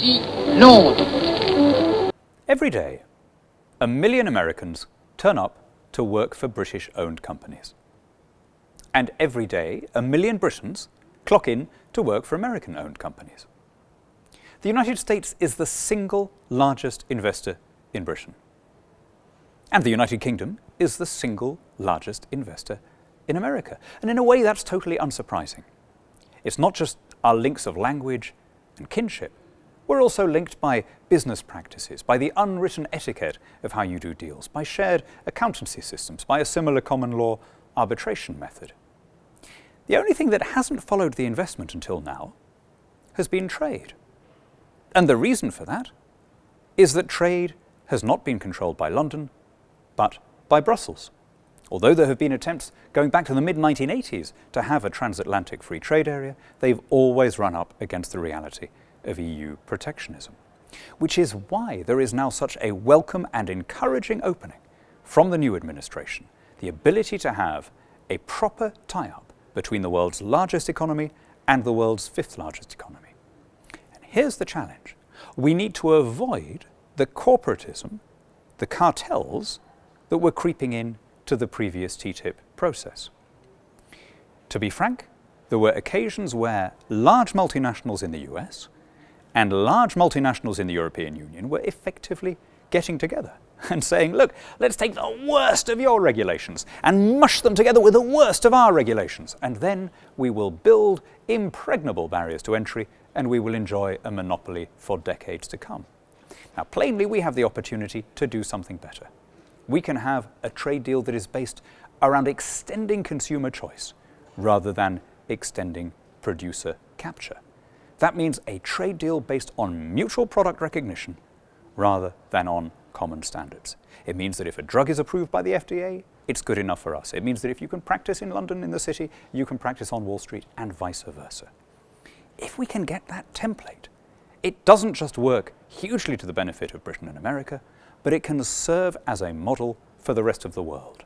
Ici Londres. Every day, 1 million Americans turn up to work for British-owned companies. And every day, 1 million Britons clock in to work for American-owned companies. The United States is the single largest investor in Britain. And the United Kingdom is the single largest investor in America. And in a way, that's totally unsurprising. It's not just our links of language and kinship. We're also linked by business practices, by the unwritten etiquette of how you do deals, by shared accountancy systems, by a similar common law arbitration method. The only thing that hasn't followed the investment until now has been trade. And the reason for that is that trade has not been controlled by London, but by Brussels. Although there have been attempts going back to the mid-1980s to have a transatlantic free trade area, they've always run up against the reality of EU protectionism. Which is why there is now such a welcome and encouraging opening from the new administration, the ability to have a proper tie-up between the world's largest economy and the world's fifth largest economy. And here's the challenge. We need to avoid the corporatism, the cartels that were creeping in to the previous TTIP process. To be frank, there were occasions where large multinationals in the US and large multinationals in the European Union were effectively getting together and saying, look, let's take the worst of your regulations and mush them together with the worst of our regulations, and then we will build impregnable barriers to entry and we will enjoy a monopoly for decades to come. Now, plainly, we have the opportunity to do something better. We can have a trade deal that is based around extending consumer choice rather than extending producer capture. That means a trade deal based on mutual product recognition rather than on common standards. It means that if a drug is approved by the FDA, it's good enough for us. It means that if you can practice in London, in the city, you can practice on Wall Street, and vice versa. If we can get that template, it doesn't just work hugely to the benefit of Britain and America, but it can serve as a model for the rest of the world.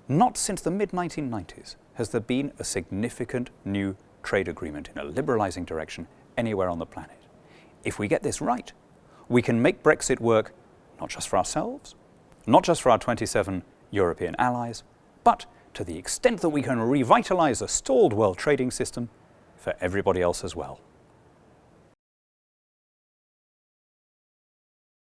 Not since the mid-1990s has there been a significant new trade agreement in a liberalizing direction anywhere on the planet. If we get this right, we can make Brexit work not just for ourselves, not just for our 27 European allies, but to the extent that we can revitalize a stalled world trading system for everybody else as well.